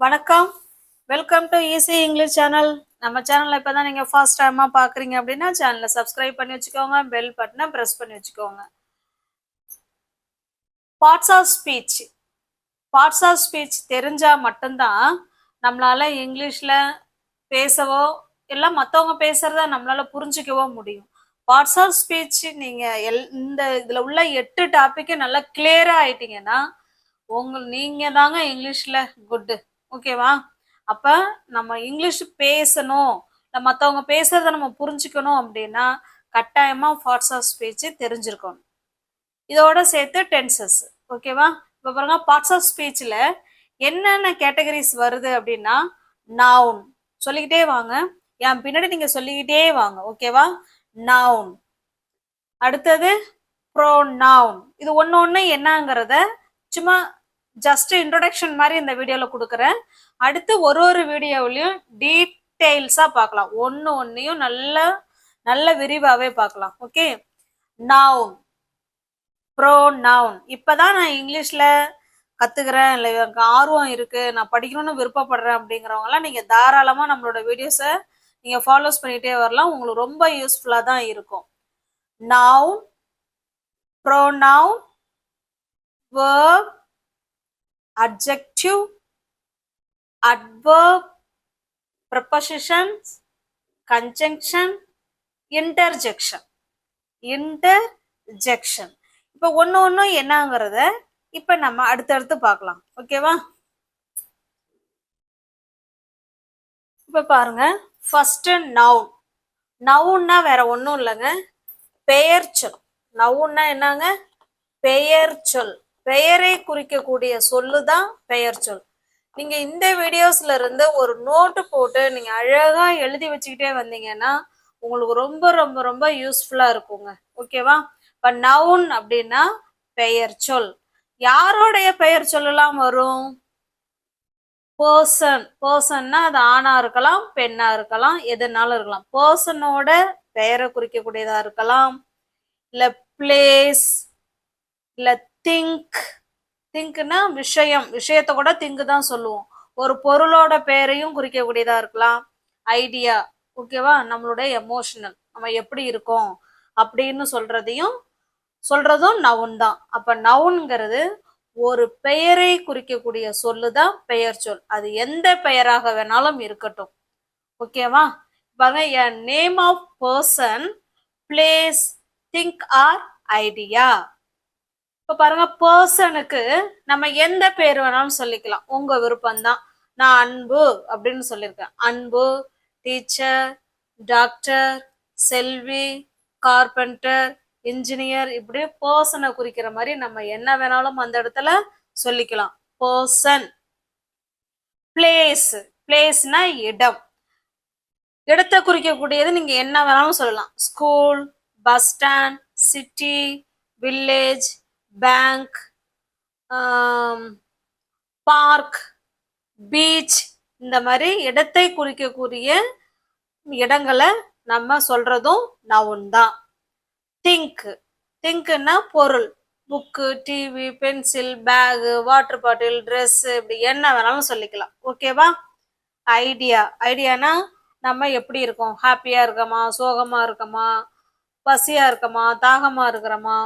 வணக்கம். Welcome to easy English channel. நம்ம சேனல்ல இப்பதான் நீங்க ஃபர்ஸ்ட் டைமா பாக்குறீங்க அப்படின்னா சேனலை சப்ஸ்கிரைப் பண்ணி வச்சுக்கோங்க, பெல் பட்டனை பிரஸ் பண்ணி வச்சுக்கோங்க. Parts of speech. Parts of speech தெரிஞ்சா மட்டும்தான் நம்மளால இங்கிலீஷ்ல பேசவோ எல்லாம் மற்றவங்க பேசுறத நம்மளால புரிஞ்சுக்கவோ முடியும். பார்ட்ஸ் ஆஃப் ஸ்பீச் நீங்க இந்த இதுல உள்ள 8 டாபிக் நல்லா கிளியரா ஆயிட்டீங்கன்னா நீங்க தாங்க இங்கிலீஷ்ல குட். ஓகேவா? அப்ப நம்ம இங்கிலீஷ் பேசணும், மற்றவங்க பேசுறத நம்ம புரிஞ்சுக்கணும் அப்படின்னா கட்டாயமா பார்ட்ஸ் ஆஃப் ஸ்பீச் தெரிஞ்சிருக்கணும். இதோட சேர்த்து டென்சஸ். ஓகேவா? இப்ப பாருங்க, பார்ட்ஸ் ஆஃப் ஸ்பீச்ல என்னென்ன கேட்டகரிஸ் வருது அப்படின்னா நவுன். சொல்லிக்கிட்டே வாங்க, என் பின்னாடி நீங்க சொல்லிக்கிட்டே வாங்க. ஓகேவா? நவுன். அடுத்தது ப்ரோனவுன். இது ஒன்னு என்னங்கிறத சும்மா ஜஸ்ட் இன்ட்ரோடக்ஷன் மாதிரி இந்த வீடியோல கொடுக்குறேன். அடுத்து ஒரு வீடியோவிலையும் டீட்டெயில்ஸா பார்க்கலாம், ஒன்னையும் நல்ல விரிவாவே பார்க்கலாம். ஓகே? Noun, pronoun. இப்பதான் நான் இங்கிலீஷ்ல கத்துக்கிறேன், இல்லை எனக்கு ஆர்வம் இருக்கு, நான் படிக்கணும்னு விருப்பப்படுறேன் அப்படிங்கிறவங்க எல்லாம் நீங்க தாராளமா நம்மளோட வீடியோஸை நீங்க ஃபாலோஸ் பண்ணிட்டே வரலாம். உங்களுக்கு ரொம்ப யூஸ்ஃபுல்லா தான் இருக்கும். Noun, pronoun, verb, adjective, adverb, prepositions, conjunction, interjection. இப்ப ஒன்னு என்னங்கிறத இப்ப நம்ம அடுத்தடுத்து பார்க்கலாம். ஓகேவா? இப்ப பாருங்க, ஃபர்ஸ்ட் நவுன். நவுன்னா வேற ஒன்னும் இல்லைங்க, பெயர் சொல். நவுன்னா என்னங்க? பெயர் சொல். பெயரை குறிக்கக்கூடிய சொல்லுதான் பெயர் சொல். நீங்க இந்த வீடியோஸ்ல இருந்து ஒரு நோட்டு போட்டு நீங்க அழகா எழுதி வச்சுக்கிட்டே வந்தீங்கன்னா உங்களுக்கு ரொம்ப ரொம்ப ரொம்ப யூஸ்ஃபுல்லா இருக்குங்க. ஓகேவா? இப்ப நவுன் அப்படின்னா பெயர் சொல். யாரோடைய பெயர் சொல்லலாம் வரும்? பர்சன். பர்சன்னா அது ஆணா இருக்கலாம், பெண்ணா இருக்கலாம், எதுனாலும் இருக்கலாம். பர்சனோட பெயரை குறிக்கக்கூடியதா இருக்கலாம், இல்ல பிளேஸ், இல்ல திங்க். திங்க்னா விஷயம், விஷயத்த கூட திங்க் தான் சொல்லுவோம். ஒரு பொருளோட பெயரையும் குறிக்கக்கூடியதா இருக்கலாம். ஐடியா. ஓகேவா? நம்மளுடைய எமோஷனல், நம்ம எப்படி இருக்கோம் அப்படின்னு சொல்றதும் நவுன் தான். அப்ப நவுன்ங்கிறது ஒரு பெயரை குறிக்கக்கூடிய சொல்லுதான் பெயர் சொல். அது எந்த பெயராக வேணாலும் இருக்கட்டும். ஓகேவா? பாருங்க, a name of person, place, think or idea. இப்ப பாருங்க, பர்சனுக்கு நம்ம எந்த பேர் வேணாலும் சொல்லிக்கலாம், உங்க விருப்பம் தான். நான் அன்பு அப்படின்னு சொல்லியிருக்கேன். அன்பு, டீச்சர், டாக்டர், செல்வி, கார்பெண்டர், இன்ஜினியர், இப்படி பர்சனை குறிக்கிற மாதிரி நம்ம என்ன வேணாலும் அந்த இடத்துல சொல்லிக்கலாம். பர்சன். பிளேஸ். பிளேஸ்னா இடம். இடத்தை குறிக்கக்கூடியது நீங்க என்ன வேணாலும் சொல்லலாம். School, bus stand, city, village, bank, park, beach. இந்த மாதிரி இடத்தை குறிக்கக்கூடிய இடங்களை நம்ம சொல்றதும் நவுன் தான். திங்க். திங்க்னா பொருள். Book, TV, pencil, bag, water bottle, dress, இப்படி என்ன வேணாலும் சொல்லிக்கலாம். ஓகேவா? ஐடியா. ஐடியானா நம்ம எப்படி இருக்கோம், ஹாப்பியா இருக்கோமா, சோகமா இருக்கோமா, பசியா இருக்கோமா, தாகமா இருக்கிறோமா,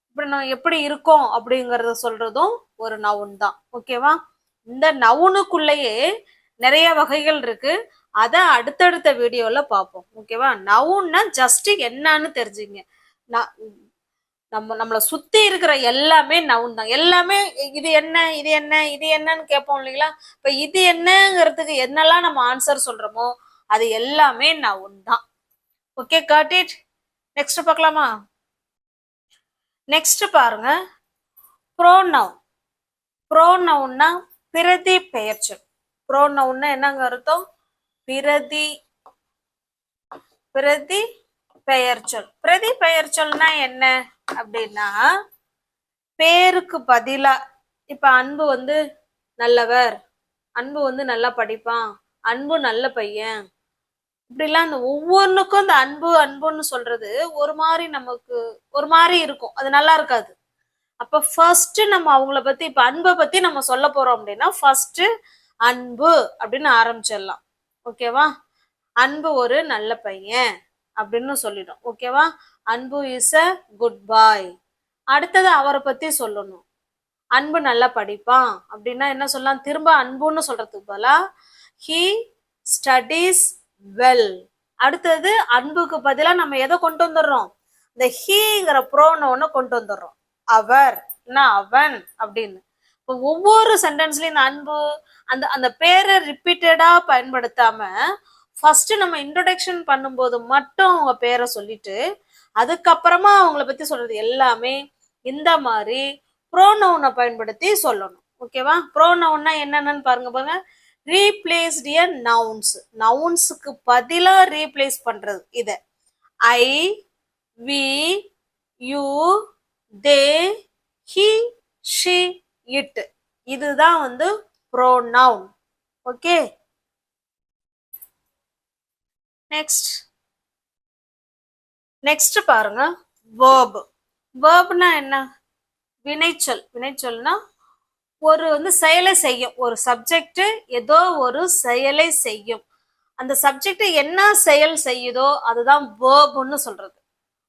இப்படி நம்ம எப்படி இருக்கோம் அப்படிங்கறத சொல்றதும் ஒரு நவுன் தான். ஓகேவா? இந்த நவுனுக்குள்ளேயே நிறைய வகைகள் இருக்கு, அத அடுத்தடுத்த வீடியோல பார்ப்போம். ஓகேவா? நவுன்னா ஜஸ்ட் என்னன்னு தெரிஞ்சுங்க. நம்மளை சுத்தி இருக்கிற எல்லாமே நவுன் தான். எல்லாமே இது என்ன, இது என்ன, இது என்னன்னு கேட்போம் இல்லைங்களா? இப்ப இது என்னங்கிறதுக்கு என்னெல்லாம் நம்ம ஆன்சர் சொல்றோமோ அது எல்லாமே நவுன் தான். Okay, got it. நெக்ஸ்ட் பார்க்கலாமா? நெக்ஸ்ட் பாருங்க, ப்ரோனவுன். ப்ரோனவுன்னா பிரதி பெயர் சொல். ப்ரோனவுன்னா என்னங்க அர்த்தம்? பிரதி பெயர் சொல். பிரதி பெயர் சொல்னா என்ன அப்படின்னா, பேருக்கு பதிலா, இப்ப அன்பு வந்து நல்லவர், அன்பு வந்து நல்லா படிப்பான், அன்பு நல்ல பையன், இப்படிலாம் அந்த ஒவ்வொன்றுக்கும் அந்த அன்பு அன்புன்னு சொல்றது ஒரு மாதிரி நமக்கு ஒரு மாதிரி இருக்கும், அது நல்லா இருக்காது. அப்ப ஃபர்ஸ்ட் நம்ம அவங்கள பத்தி, இப்ப அன்பை பத்தி நம்ம சொல்ல போறோம் அப்படின்னா ஃபர்ஸ்ட் அன்பு அப்படின்னு ஆரம்பிச்சிடலாம். ஓகேவா? அன்பு ஒரு நல்ல பையன் அப்படின்னு சொல்லிடும். ஓகேவா? அன்பு இஸ் அ குட் பாய். அடுத்தது அவரை பத்தி சொல்லணும். அன்பு நல்லா படிப்பான் அப்படின்னா என்ன சொல்லலாம்? திரும்ப அன்புன்னு சொல்றதுக்கு பதிலா ஹி ஸ்டடீஸ் வெல். அடுத்தது அன்புக்கு பதிலா நம்ம எதை கொண்டு வந்துடுறோம்? இந்த ஹீங்கிற ப்ரோனோன்னு கொண்டு வந்துடுறோம். அவர் அவன் அப்படின்னு. இப்போ ஒவ்வொரு சென்டென்ஸ்லயும் இந்த அன்பு அந்த அந்த பேரை ரிப்பீட்டடா பயன்படுத்தாம ஃபர்ஸ்ட் நம்ம இன்ட்ரோடக்ஷன் பண்ணும்போது மட்டும் அவங்க பேரை சொல்லிட்டு அதுக்கப்புறமா அவங்கள பத்தி சொல்றது எல்லாமே இந்த மாதிரி ப்ரோனவுனை பயன்படுத்தி சொல்லணும். ஓகேவா? ப்ரோனவுன்னா என்னென்னு பாருங்க. ரீப்ளேஸ்ட் எ நவுன்ஸ். நவுன்ஸுக்கு பதிலா ரீப்ளேஸ் பண்றது. இத I, we, you, they, he, she, it. இதுதான் வந்து ப்ரோனவுன். ஓகே, நெக்ஸ்ட் பாருங்க வேர்ப். வேர்ப்னா என்ன? வினைச்சொல். வினைச்சொல்னா ஒரு வந்து செயலை செய்யும். ஒரு சப்ஜெக்ட் ஏதோ ஒரு செயலை செய்யும். அந்த சப்ஜெக்ட் என்ன செயல் செய்யுதோ அதுதான் வேர்ப்னு சொல்றது.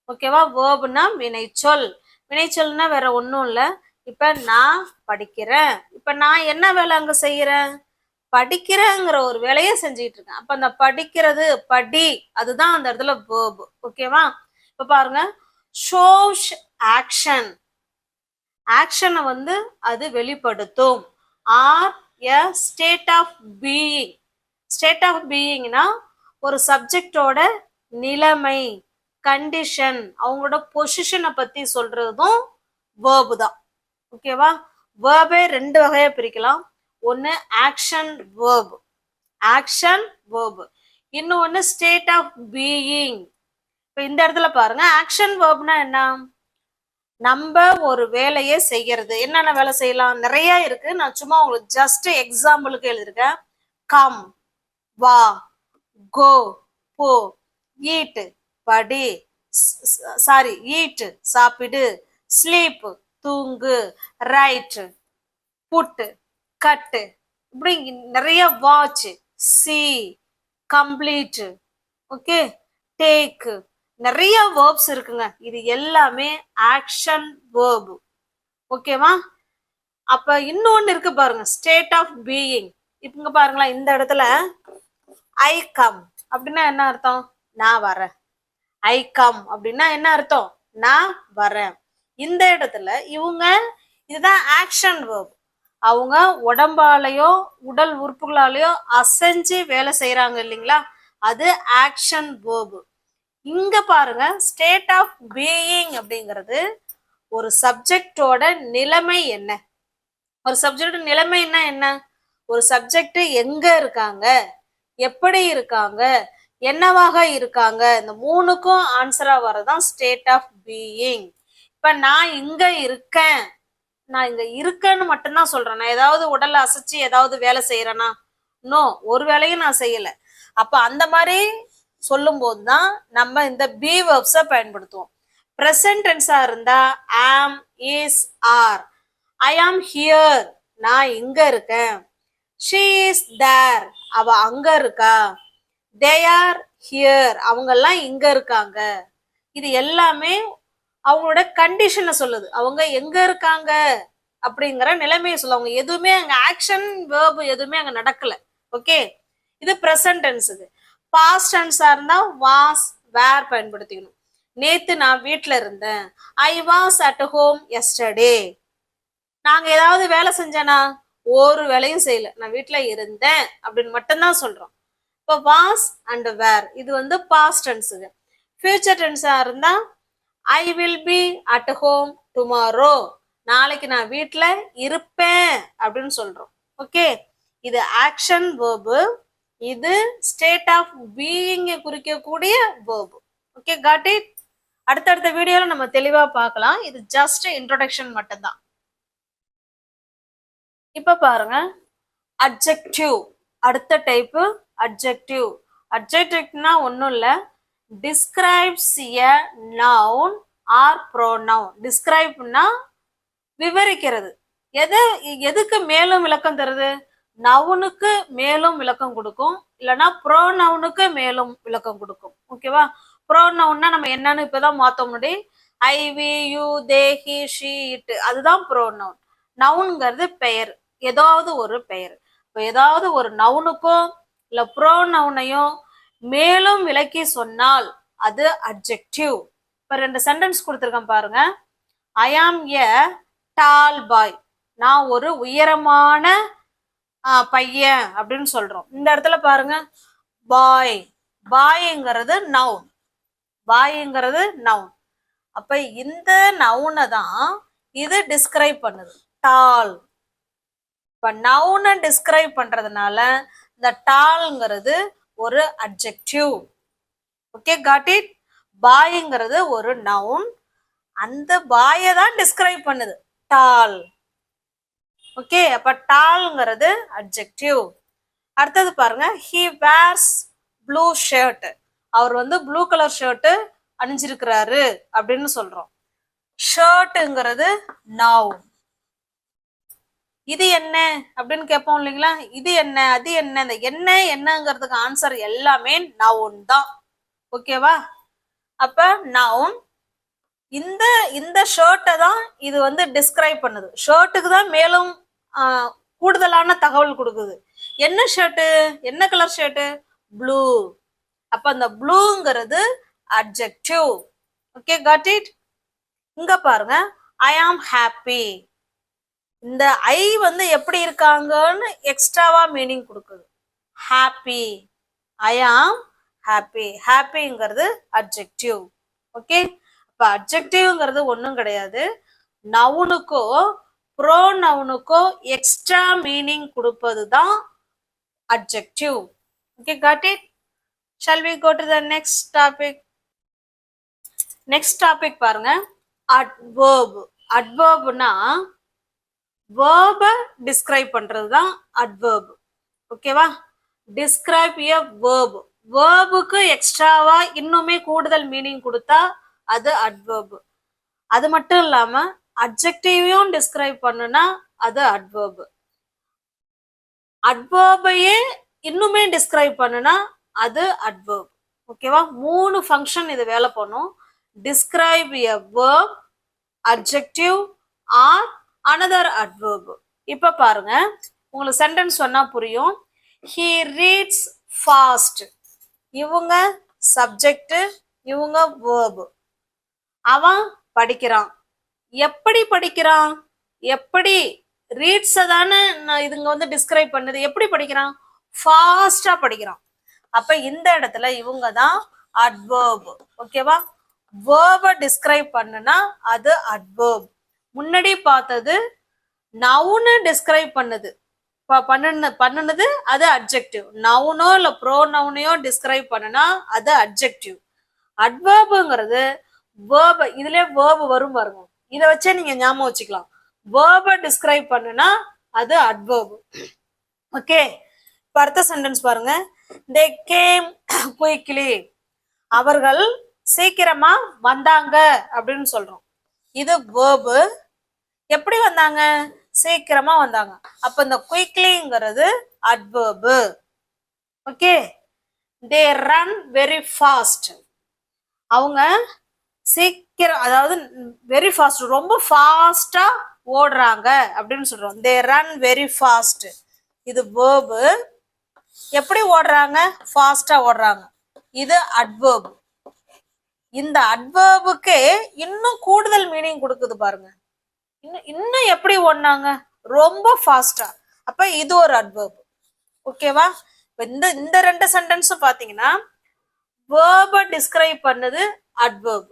ஓகேவா? வேர்ப்னா வினைச்சொல். வினைச்சொல்னா வேற ஒன்றும் இல்லை. இப்ப நான் படிக்கிறேன். இப்ப நான் என்ன வேலை அங்க செய்யறேன்? படிக்கிறேங்கிற ஒரு வேலையை செஞ்சுட்டு இருக்கேன். அப்ப அந்த படிக்கிறது படி, அதுதான் அந்த இடத்துல வேர்ப். ஓகேவா? இப்ப பாருங்க, ஷோஸ் ஆக்ஷன். ஆக்ஷனை வந்து அது வெளிப்படுத்தும். Or a state of being. State of பீயிங்னா ஒரு சப்ஜெக்டோட நிலைமை, கண்டிஷன், அவங்களோட பொசிஷனை பத்தி சொல்றதும் வேர்பு தான். ஓகேவா? வேர்பே ரெண்டு வகையா பிரிக்கலாம். ஒன்னு ஆக்ஷன் வேர்ப், ஆக்ஷன் வேர்ப். இன்னொன்னு ஸ்டேட் ஆஃப் பீயிங். இப்ப இந்த இடத்துல பாருங்க, ஆக்ஷன் வேர்ப்னா என்ன? நம்ம ஒரு வேலையை செய்யறது. என்னென்ன வேலை செய்யலாம்? நிறைய இருக்கு. நான் சும்மா உங்களுக்கு ஜஸ்ட் எக்ஸாம்பிளுக்கு எழுதிருக்கேன். கம், வா, கோ, போ, ஈட், படி, சாரி ஈட் சாப்பிடு, ஸ்லீப் தூங்கு, ரைட் புட், கட்டு, இப்படி நிறைய, watch, C, complete, okay, take, நிறைய வேர்ப்ஸ் இருக்குங்க. இது எல்லாமே ஆக்ஷன் வேர்ப். ஓகேவா? அப்ப இன்னொன்னு இருக்கு பாருங்க, ஸ்டேட் ஆஃப் பீயிங். இப்ப பாருங்களா, இந்த இடத்துல ஐ கம் அப்படின்னா என்ன அர்த்தம்? நான் வரேன். ஐ கம் அப்படின்னா என்ன அர்த்தம்? நான் வரேன். இந்த இடத்துல இவங்க இதுதான் ஆக்ஷன் வேர்ப். அவங்க உடம்பாலேயோ உடல் உறுப்புகளாலேயோ அசைஞ்சு வேலை செய்யறாங்க இல்லைங்களா? அது ஆக்ஷன் வேர்ப். இங்க பாருங்க, ஸ்டேட் ஆஃப் பீயிங் அப்படிங்கிறது ஒரு சப்ஜெக்டோட நிலைமை என்ன? ஒரு சப்ஜெக்ட் நிலைமைன்னா என்ன? ஒரு சப்ஜெக்ட் எங்க இருக்காங்க, எப்படி இருக்காங்க, என்னவாக இருக்காங்க, இந்த மூணுக்கும் ஆன்சரா வரதான் ஸ்டேட் ஆஃப் பீயிங். இப்ப நான் இங்க இருக்கேன், நான் இங்க இருக்கேன்னு மட்டும்தான் சொல்றேன். நான் ஏதாவது உடல்ல அசைச்சு ஏதாவது வேலை செய்யறேனா? நோ, ஒரு வேலையும் நான் செய்யல. அப்ப அந்த மாதிரி சொல்லும் போதுதான் நம்ம இந்த பி வெர்ப்ஸை பயன்படுத்துவோம். பிரசன்ட் டென்ஸா இருந்தா ஆம், இஸ், ஆர். ஐ ஆம் ஹியர், நான் இங்க இருக்கேன். ஷீ இஸ் தேர், அவ அங்க இருக்கா. தே ஆர் ஹியர், அவங்க எல்லாம் இங்க இருக்காங்க. இது எல்லாமே அவங்களோட கண்டிஷனை சொல்லுது. அவங்க எங்க இருக்காங்க அப்படிங்கிற நிலைமையை சொல்லுவாங்க. எதுவுமே அங்க ஆக்ஷன் வேர்ப் எதுவுமே அங்க நடக்கல. ஓகே, இது பிரசன்ட் டென்ஸுக்கு. பாஸ்ட் டென்ஸா இருந்தா வாஸ், வேர் பயன்படுத்திக்கணும். நேத்து நான் வீட்டுல இருந்தேன். I was at home yesterday. நாங்க ஏதாவது வேலை செஞ்சேனா? ஒரு வேலையும் செய்யல, நான் வீட்டுல இருந்தேன் அப்படின்னு மட்டும்தான் சொல்றோம். இப்போ வாஸ் அண்ட் வேர் இது வந்து பாஸ்ட் டென்ஸுக்கு. ஃபியூச்சர் டென்ஸா இருந்தா I will be at home tomorrow, நாளைக்கு நான் வீட்டுல இருப்பேன் அப்படின்னு சொல்றோம். ஓகே, இது ஆக்ஷன் வேர்பு, இது ஸ்டேட் ஆஃப் பீயிங் குறிக்கக்கூடிய வேர்பு. Okay, got it? அடுத்தடுத்த வீடியோல நம்ம தெளிவா பார்க்கலாம். இது ஜஸ்ட் இன்ட்ரோடக்ஷன் மட்டும்தான். இப்ப பாருங்க, அட்ஜெக்டிவ். அடுத்த டைப்பு அட்ஜெக்டிவ். அட்ஜெக்டிவ்னா ஒன்றும் இல்லை, describes a noun or pronoun. டிஸ்கிரைப்னா விவரிக்கிறது. எதுக்கு மேலும் விளக்கம் தருது? நவுனுக்கு மேலும் விளக்கம் கொடுக்கும், இல்லைன்னா ப்ரோனவுனுக்கு மேலும் விளக்கம் கொடுக்கும். ஓகேவா? ப்ரோனவுன்னா நம்ம என்னன்னு இப்பதான் மாத்தோம் முன்னாடி, I we you they he she it, அதுதான் ப்ரோனவுன். நவுன்ங்கிறது பெயர், ஏதாவது ஒரு பெயர். இப்போ ஏதாவது ஒரு நவுனுக்கோ இல்ல ப்ரோனவுனையோ மேலும் விளக்கி சொன்னால் அது அட்ஜெக்டிவ். இப்ப 2 சென்டென்ஸ் கொடுத்துருக்கேன் பாருங்க. ஐ ஆம் எ டால் பாய், நான் ஒரு உயரமான பையன் அப்படின்னு சொல்றோம். இந்த இடத்துல பாருங்க, பாய், பாய்ங்கிறது நவுன், பாய்ங்கிறது நவுன். அப்ப இந்த நவுனை தான் இது டிஸ்கிரைப் பண்ணுது, டால். இப்ப நவுனை டிஸ்கிரைப் பண்றதுனால இந்த டால்ங்கிறது ஒரு அட்ஜெக்டிவ். Okay, got it? பாய்ங்கிறது ஒரு நவுன், அந்த பாயை தான் டிஸ்கிரைப் பண்ணுது, டால். ஓகே, அப்ப டால்ங்கிறது அட்ஜெக்டிவ். அடுத்தது பாருங்க, he wears blue shirt, அவர் வந்து ப்ளூ கலர் ஷர்ட் அணிஞ்சிருக்கிறாரு அப்படின்னு சொல்றோம். ஷர்ட்ங்கிறது நவுன். இது என்ன அப்படின்னு கேட்போம் இல்லைங்களா? இது என்ன, அது என்ன, இந்த என்ன என்னங்கிறதுக்கு ஆன்சர் எல்லாமே நவுன் தான். ஓகேவா? அப்ப நவுன் இந்த இந்த ஷர்ட்டை தான் இது வந்து டிஸ்கிரைப் பண்ணுது. ஷர்ட்டுக்கு தான் மேலும் கூடுதலான தகவல் கொடுக்குது. என்ன ஷர்ட்டு, என்ன கலர் ஷர்ட்டு? ப்ளூ. அப்ப அந்த ப்ளூங்கிறது அட்ஜெக்டிவ். Okay, got it? இங்க பாருங்க, ஐ ஆம் ஹாப்பி. இந்த ஐ வந்து எப்படி இருக்காங்கன்னு எக்ஸ்ட்ராவா மீனிங் கொடுக்குது. Happy, I am happy. ஹாப்பிங்கிறது adjective. Okay, இப்ப அட்ஜெக்டிவ்ங்கிறது ஒன்றும் கிடையாது, நவுனுக்கோ ப்ரோனவுனுக்கோ எக்ஸ்ட்ரா மீனிங் கொடுப்பது தான் adjective. Okay, got it? Shall we go to the next topic? Next topic பாருங்க, adverb. adverbனா verb டிஸ்கிரைப் பண்றது தான் adverb. ஓகேவா? Describe a verb. verb-க்கு எக்ஸ்ட்ராவா இன்னுமே கூடுதல் மீனிங் கொடுத்தா அது adverb. அது மட்டும் இல்லாம அட்ஜெக்டிவையும் டிஸ்கிரைப் பண்ணுனா அது adverb. adverb-ஐயே இன்னுமே டிஸ்கிரைப் பண்ணுனா அது adverb. ஓகேவா? 3 ஃபங்க்ஷன் இது வேலை பண்ணும். Describe a verb, adjective or another adverb. இப்ப பாருங்க, உங்களுக்கு சென்டென்ஸ் சொன்னா புரியும். he reads fast, இவங்க சப்ஜெக்ட், இவங்க verb. அவன் படிக்கிறான். எப்படி படிக்கிறான்? எப்படி? ரீட்ஸ் தானே இதுங்க வந்து டிஸ்கிரைப் பண்ணுது. எப்படி படிக்கிறான்? ஃபாஸ்டா படிக்கிறான். அப்ப இந்த இடத்துல இவங்க தான் adverb. ஓகேவா? verb டிஸ்கிரைப் பண்ணுனா அது adverb. முன்னாடி பார்த்தது நவுனை டிஸ்கிரைப் பண்ணுது, பண்ணுனது அது அட்ஜெக்டிவ். நவுனோ இல்ல ப்ரோனவுனையோ டிஸ்கிரைப் பண்ணுனா அது அட்ஜெக்டிவ். adverbங்கிறது verb, இதுல verb வரும் பாருங்க, இதை வச்சே நீங்க ஞாபகம் வச்சுக்கலாம். verb டிஸ்கிரைப் பண்ணுனா அது adverb. ஓகே, இப்ப அடுத்த சென்டென்ஸ் பாருங்க, they came quickly, அவர்கள் சீக்கிரமா வந்தாங்க அப்படின்னு சொல்றோம். இது verb. எப்படி வந்தாங்க? சீக்கிரமா வந்தாங்க. அப்ப இந்த குயிக்லிங்கிறது adverb. Okay, they run very fast, அவங்க சீக்கிரம், அதாவது வெரி ஃபாஸ்ட், ரொம்ப ஃபாஸ்டா ஓடுறாங்க அப்படின்னு சொல்றோம். they run very fast. இது verb. எப்படி ஓடுறாங்க? ஃபாஸ்டா ஓடுறாங்க. இது adverb. இந்த adverbக்கு இன்னும் கூடுதல் மீனிங் கொடுக்குது பாருங்க. இன்னும் எப்படி ஓடுனாங்க? ரொம்ப ஃபாஸ்டா. அப்ப இது ஒரு adverb. ஓகேவா? இந்த 2 சென்டென்ஸும் பாத்தீங்கன்னா verb டிஸ்கிரைப் பண்ணுது adverb,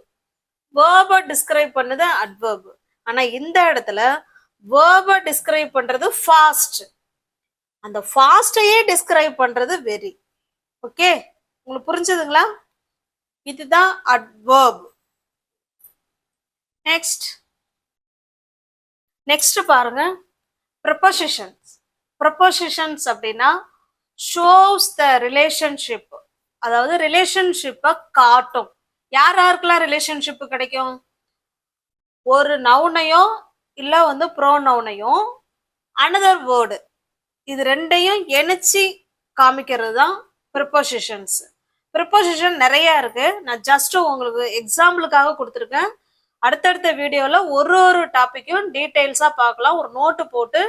verb டிஸ்கிரைப் பண்ணுது adverb. ஆனா இந்த இடத்துல verb டிஸ்கிரைப் பண்றது ஃபாஸ்ட், அந்த ஃபாஸ்டையே டிஸ்கிரைப் பண்றது வெரி. ஓகே, உங்களுக்கு புரிஞ்சதுங்களா? இதுதான் adverb. நெக்ஸ்ட் பாருங்க, prepositions. prepositions அப்படின்னா shows the relationship, அதாவது ரிலேஷன்ஷிப்பை காட்டும். யார் யாருக்கெல்லாம் ரிலேஷன்ஷிப் கிடைக்கும்? ஒரு நவுனையும் இல்ல வந்து ப்ரோனவுனையும் அனதர் வேர்டு இது ரெண்டையும் இணைச்சி காமிக்கிறது தான் ப்ரிப்போசிஷன்ஸ். ப்ரிப்போசிஷன் நிறைய இருக்கு. நான் ஜஸ்ட் உங்களுக்கு எக்ஸாம்பிளுக்காக கொடுத்துருக்கேன். அடுத்தடுத்த வீடியோல ஒரு டாபிக்கும் டீட்டெயில்ஸா பார்க்கலாம். ஒரு நோட்டு போட்டு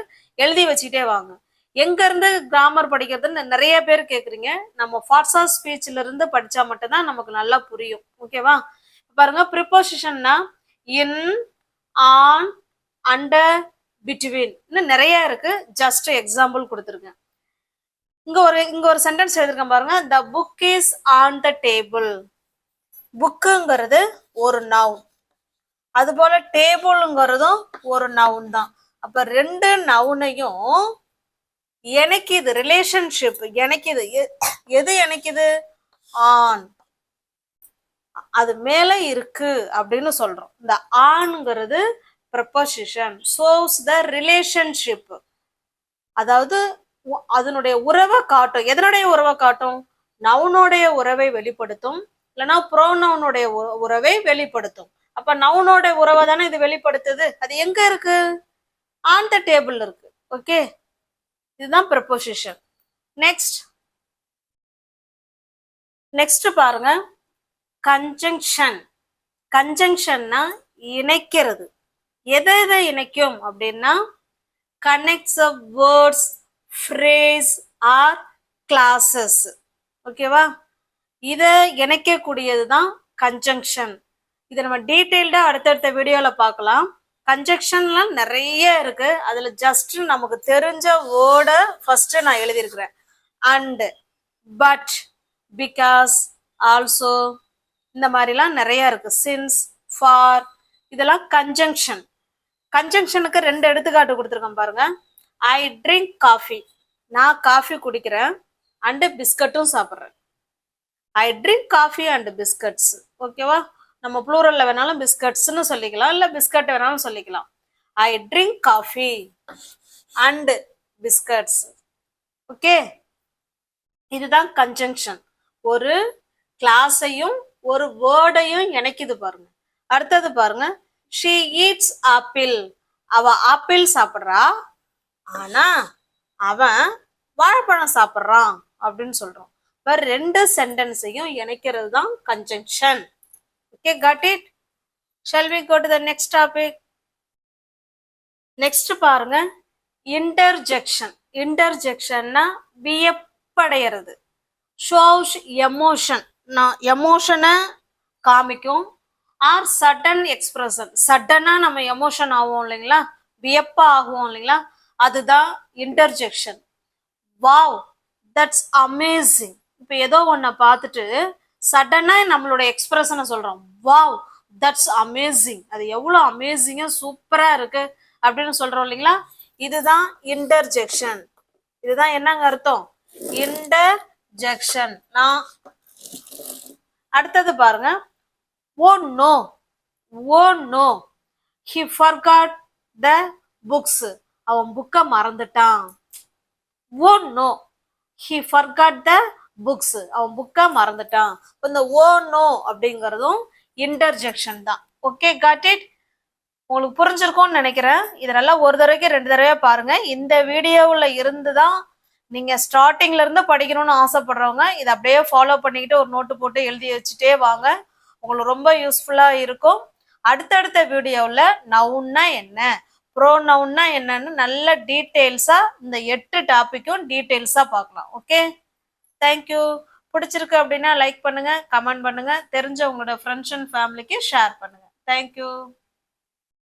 எழுதி வச்சுக்கிட்டே வாங்க. எங்க இருந்து கிராமர் படிக்கிறதுன்னு நிறைய பேர் கேக்குறீங்க. நம்ம பார்ட்ஸ் ஆஃப் ஸ்பீச்ல இருந்து படிச்சா மட்டும்தான் நமக்கு நல்லா புரியும். ஓகேவா? பாருங்க, ப்ரிப்போசிஷன்னா இன், ஆன், அண்டர், பிட்வீன், இன்னும் நிறைய இருக்கு. ஜஸ்ட் எக்ஸாம்பிள் கொடுத்துருக்கேன். இங்க ஒரு சென்டென்ஸ் எழுதிருக்கேன் பாருங்க. The book is on the table. புக்குங்கிறது ஒரு நவுன், அது போல டேபிள்ங்கிறதும் ஒரு நவுன் தான். அப்ப ரெண்டு நவுனையும் இணைக்குது, ரிலேஷன்ஷிப் இணைக்குது. எது இணைக்குது? ஆன், அது மேல இருக்கு அப்படின்னு சொல்றோம். இந்த ஆன்ங்கிறது ப்ரிப்போசிஷன், ஷோஸ் த ரிலேஷன்ஷிப், அதாவது அதனுடைய உறவை காட்டும். எதனுடைய உறவை காட்டும்? நவுனுடைய உறவை வெளிப்படுத்தும், இல்லைன்னா ப்ரோனவுனுடைய உறவை வெளிப்படுத்தும். அப்ப நவுனோட உறவை தானே இது வெளிப்படுத்துது. அது எங்க இருக்கு? ஆன் த டேபிள் இருக்கு. ஓகே, இதுதான் ப்ரிப்போசிஷன். நெக்ஸ்ட் பாருங்க, கன்ஜங்ஷன். கன்ஜங்ஷன்னா இணைக்கிறது. எதை இணைக்கும் அப்படின்னா connects of words, phrase or clauses. ஓகேவா? இதை இணைக்கக்கூடியது தான் கன்ஜங்ஷன். இதை நம்ம டீட்டெயில்டா அடுத்தடுத்த வீடியோல பார்க்கலாம். கன்ஜங்ஷன்லாம் நிறைய இருக்கு. அதுல ஜஸ்ட் நமக்கு தெரிஞ்ச வேர்டை ஃபர்ஸ்ட் நான் எழுதியிருக்கிறேன். அண்ட், பட், பிகாஸ், ஆல்சோ, இந்த மாதிரிலாம் நிறைய இருக்கு. சின்ஸ், ஃபார், இதெல்லாம் கன்ஜங்ஷன். கன்ஜங்ஷனுக்கு ரெண்டு எடுத்துக்காட்டு கொடுத்துருக்கேன் பாருங்க. ஐ ட்ரிங்க் காஃபி, நான் காஃபி குடிக்கிறேன், அண்டு பிஸ்கட்டும் சாப்பிட்றேன். ஐ ட்ரிங்க் காஃபி அண்ட் பிஸ்கட்ஸ். ஓகேவா? நம்ம ப்ளூரல்ல வேணாலும் பிஸ்கட்ஸ்ன்னு சொல்லிக்கலாம், இல்ல பிஸ்கட் வேணாலும் சொல்லிக்கலாம். ஐ drink coffee and biscuits. Okay, இதுதான் கன்ஜங்ஷன். ஒரு கிளாஸையும் ஒரு வேர்டையும் இணைக்குது பாருங்க. அடுத்தது பாருங்க, she eats ஆப்பிள். அவ ஆப்பிள் சாப்பிட்றா, ஆனா அவன் வாழைப்பழம் சாப்பிட்றான் அப்படின்னு சொல்றோம். இப்ப ரெண்டு சென்டென்ஸையும் இணைக்கிறது தான் conjunction. Okay, got it? Shall we go to the next topic? Next பாருங்க, interjection. Interjectionனா வியப்படைகிறது. shows emotion, நான் எமோஷனை காமிக்கும். ஆர் சடன் எக்ஸ்பிரஷன், சடனா நம்ம எமோஷன் ஆகும் இல்லைங்களா, வியப்பா ஆகும் இல்லைங்களா, அதுதான் இன்டர்ஜெக்ஷன். Wow, that's amazing. இப்ப ஏதோ ஒன்ன பார்த்துட்டு சடனா நம்மளோட எக்ஸ்பிரஷனை சொல்றோம். வாவ், தட்ஸ் அமேசிங், அது எவ்வளவு அமேசிங்கா சூப்பரா இருக்கு அப்படின்னு சொல்றோம் இல்லைங்களா, இதுதான் இன்டர்ஜெக்ஷன். இதுதான் என்னங்க அர்த்தம்? இன்டர்ஜெக்ஷன். நான் அடுத்தது பாருங்க, oh no, oh no, he forgot the books. அவன் புக்கை மறந்துட்டான். oh no, he forgot the books. அவன் புக்கை மறந்துட்டான். இந்த oh no அப்படிங்கிறதும் இன்டர்ஜெக்ஷன் தான். Okay, got it? உங்களுக்கு புரிஞ்சிருக்கும்னு நினைக்கிறேன். இதெல்லாம் ஒரு தடவைக்கு ரெண்டு தடவை பாருங்க. இந்த வீடியோவில் இருந்து தான் நீங்க ஸ்டார்டிங்ல இருந்து படிக்கணும்னு ஆசைப்படுறவங்க இதை அப்படியே ஃபாலோ பண்ணிக்கிட்டு ஒரு நோட்டு போட்டு எழுதி வச்சுட்டே வாங்க. உங்களுக்கு ரொம்ப யூஸ்ஃபுல்லா இருக்கும். அடுத்தடுத்த வீடியோவில் நவுன்னா என்ன, ப்ரோனவுன்னா என்னன்னு நல்ல டீட்டெயில்ஸா இந்த 8 டாபிக்கும் டீட்டெயில்ஸா பார்க்கலாம். Okay, thank you. பிடிச்சிருக்கு அப்படின்னா லைக் பண்ணுங்க, கமெண்ட் பண்ணுங்க, தெரிஞ்ச உங்களோட ஃப்ரெண்ட்ஸ் அண்ட் ஃபேமிலிக்கு ஷேர் பண்ணுங்க. தேங்க்யூ.